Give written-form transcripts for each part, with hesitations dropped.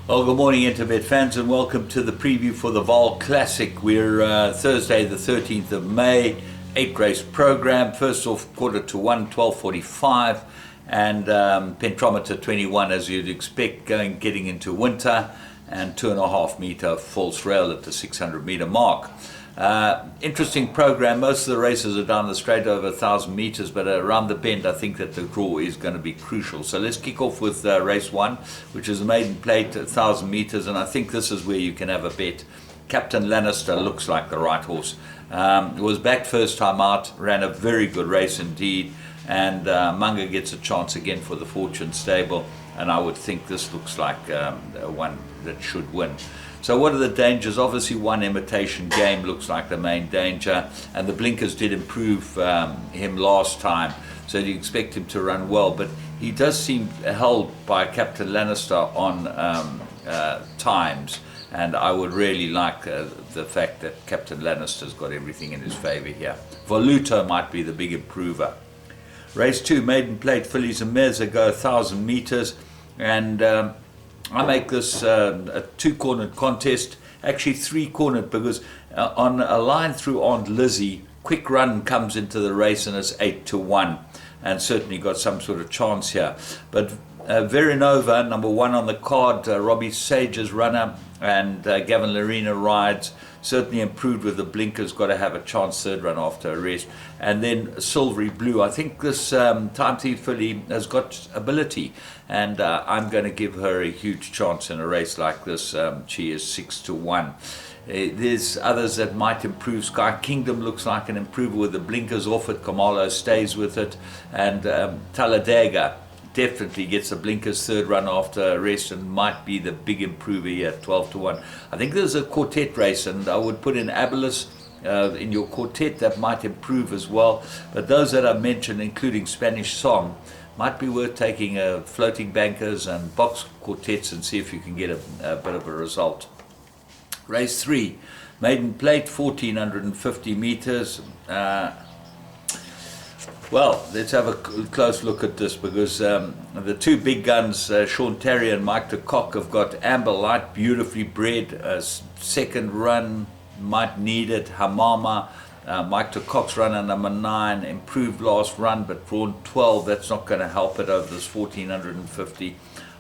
Well, good morning, Interbet fans, and welcome to the preview for the Vaal Classic. We're Thursday, the 13th of May, 8-race program. First off, quarter to 1, 12:45, and pentrometer 21, as you'd expect, getting into winter, and 2.5 meter false rail at the 600 meter mark. Interesting program. Most of the races are down the straight over 1,000 meters, but around the bend I think that the draw is going to be crucial. So let's kick off with race 1, which is the Maiden Plate 1,000 meters, and I think this is where you can have a bet. Captain Lannister looks like the right horse. Was back first time out, ran a very good race indeed, and Munger gets a chance again for the Fortune stable, and I would think this looks like one that should win. So what are the dangers? Obviously, one imitation game looks like the main danger, and the blinkers did improve him last time, so you expect him to run well, but he does seem held by Captain Lannister on times, and I would really like the fact that Captain Lannister's got everything in his favor here. Voluto might be the big improver. Race 2, Maiden Plate, fillies and mares that go 1,000 meters, and I make this a two-cornered contest, actually three-cornered, because on a line through Aunt Lizzie, Quick Run comes into the race and it's 8-1, and certainly got some sort of chance here. But Veranova, number 1 on the card, Robbie Sage's runner, and Gavin Larena rides, certainly improved with the blinkers, got to have a chance third run after a rest. And then Silvery Blue, I think this Time Thief filly has got ability, and I'm going to give her a huge chance in a race like this. She is 6-1. There's others that might improve. Sky Kingdom looks like an improver with the blinkers off it. Kamalo stays with it, and Talladega definitely gets the blinkers third run after a rest and might be the big improver here, 12-1. I think there's a quartet race, and I would put in Abilis in your quartet. That might improve as well. But those that I mentioned, including Spanish Song, might be worth taking floating bankers and box quartets and see if you can get a bit of a result. Race 3, Maiden Plate, 1,450 meters. Well, let's have a close look at this, because the two big guns, Sean Terry and Mike de Kock, have got Amber Light, beautifully bred, second run, might need it. Hamama, Mike de Kock's runner number 9, improved last run, but drawn 12, that's not going to help it over this 1,450.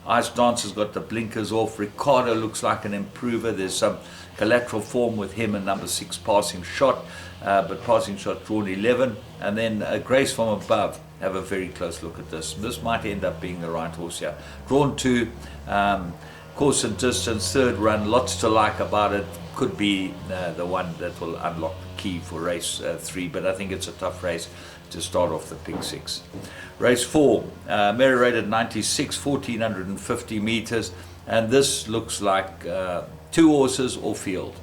Ice Dancer's got the blinkers off. Ricardo looks like an improver. There's some collateral form with him and number 6, Passing Shot, but Passing Shot drawn 11. And then Grace from Above. Have a very close look at this. This might end up being the right horse here. Drawn 2, course and distance, third run, lots to like about it. Could be the one that will unlock the key for race 3, but I think it's a tough race to start off the Pick 6. Race 4, Mary rated 96, 1,450 meters, and this looks like 2 horses or field.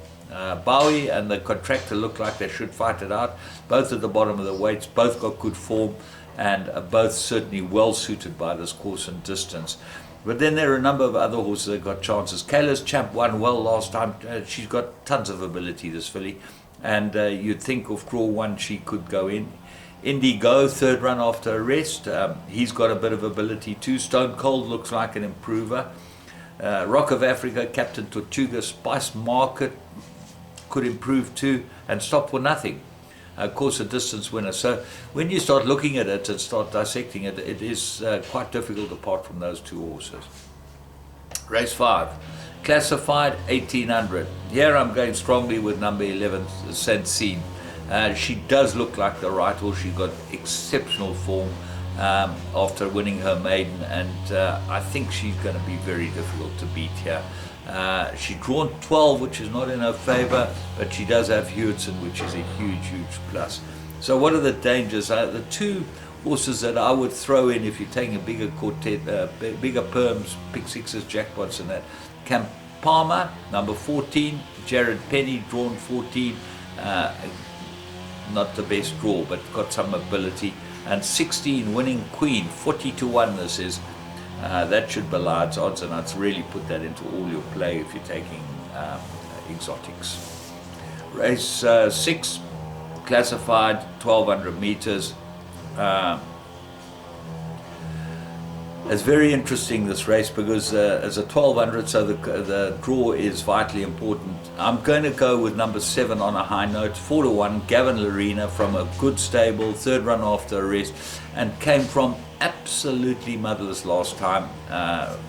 Bowie and the Contractor look like they should fight it out, both at the bottom of the weights, both got good form, and both certainly well suited by this course and distance. But then there are a number of other horses that got chances. Kayla's Champ won well last time. She's got tons of ability, this filly, and you'd think of draw 1 she could go in. Indigo, third run after a rest. He's got a bit of ability too. Stone Cold looks like an improver. Rock of Africa, Captain Tortuga, Spice Market could improve too, and Stop for Nothing, of course, a distance winner. So when you start looking at it and start dissecting it, it is quite difficult apart from those 2 horses. Race 5, Classified 1,800. Here I'm going strongly with number 11, Sansine. She does look like the right horse. She's got exceptional form after winning her maiden, and I think she's going to be very difficult to beat here. She's drawn 12, which is not in her favor, but she does have Hewitson, which is a huge plus. So what are the dangers? The 2 horses that I would throw in if you're taking a bigger quartet, bigger perms, Pick 6s, jackpots and that. Camp Palmer, number 14, Jared Penny, drawn 14, not the best draw, but got some ability. And 16, Winning Queen, 40-1 this is. That should belie its odds, and I'd really put that into all your play if you're taking exotics. Race 6, Classified, 1,200 meters. It's very interesting, this race, because it's a 1200, so the draw is vitally important. I'm going to go with number 7 on a high note, 4-1, Gavin Larena, from a good stable, third run after a rest, and came from absolutely motherless last time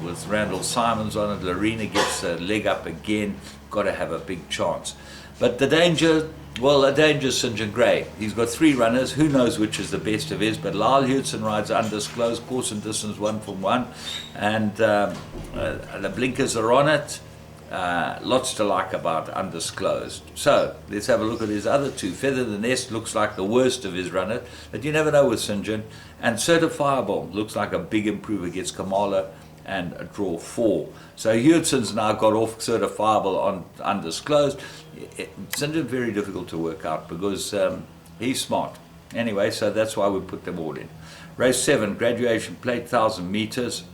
with Randall Simons on it. Larena gets a leg up again, got to have a big chance. But the danger, well, a danger's St. John Gray. He's got 3 runners. Who knows which is the best of his? But Lyle Hudson rides undisclosed, course and distance 1 from 1. And the blinkers are on it. Lots to like about undisclosed. So let's have a look at his other 2. Feather the Nest looks like the worst of his runners, but you never know with St. John. And Certifiable looks like a big improver, gets Kamala and a draw 4. So Hudson's now got off Certifiable on undisclosed. St. John very difficult to work out because he's smart. Anyway, so that's why we put them all in. Race 7, Graduation Plate, 1,000 meters.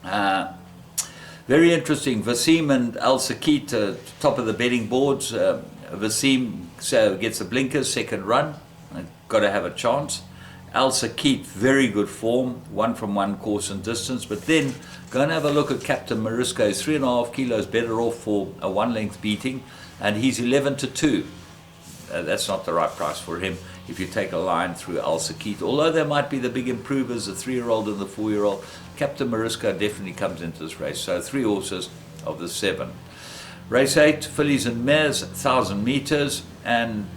Very interesting. Vasim and Al Sakit, top of the betting boards. Vasim gets the blinkers, second run. Got to have a chance. Al Sakit, very good form, 1 from 1 course and distance. But then go and have a look at Captain Mariska. He's 3.5 kilos better off for a 1-length beating, and he's 11-2. That's not the right price for him if you take a line through Al Sakit. Although there might be the big improvers, the 3-year-old and the 4-year-old, Captain Mariska definitely comes into this race. So 3 horses of the 7. Race 8, Fillies and Mares, 1,000 meters, and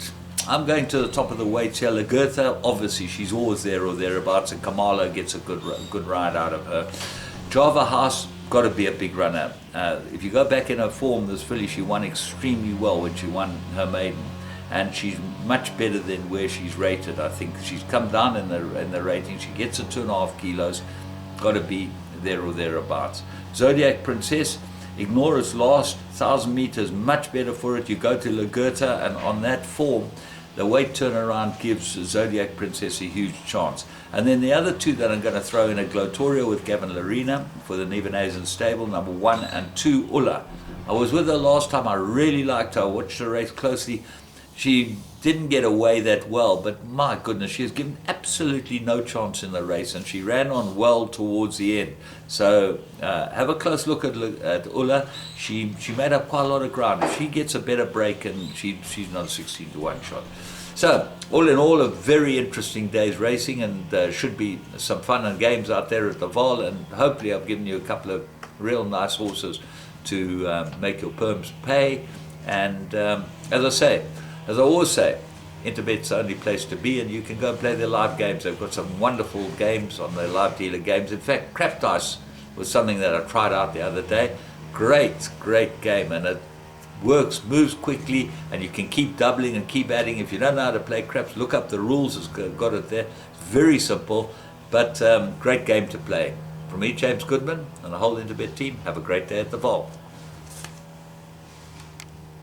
I'm going to the top of the weights here. Lagertha, obviously she's always there or thereabouts, and Kamala gets a good ride out of her. Java House, got to be a big runner. If you go back in her form, this filly, she won extremely well when she won her maiden, and she's much better than where she's rated. I think she's come down in the rating. She gets a 2.5 kilos, got to be there or thereabouts. Zodiac Princess, ignore its last 1,000 meters, much better for it. You go to Lagertha, and on that form, the weight turnaround gives Zodiac Princess a huge chance. And then the other 2 that I'm going to throw in are Glotoria with Gavin Larena for the Nevenazen stable, number 1 and 2, Ulla. I was with her last time. I really liked her. I watched the race closely. She didn't get away that well, but my goodness, she was given absolutely no chance in the race, and she ran on well towards the end. So have a close look at Ulla. She made up quite a lot of ground. If she gets a better break, and she's not a 16-1 shot. So all in all, a very interesting day's racing, and should be some fun and games out there at the Vaal, and hopefully I've given you a couple of real nice horses to make your perms pay. And as I always say, Interbet's the only place to be, and you can go and play their live games. They've got some wonderful games on their live dealer games. In fact, Crap Dice was something that I tried out the other day. Great game, and it works, moves quickly, and you can keep doubling and keep adding. If you don't know how to play craps, look up the rules. It's got it there. It's very simple, but great game to play. From me, James Goodman, and the whole Interbet team, have a great day at the Vaal.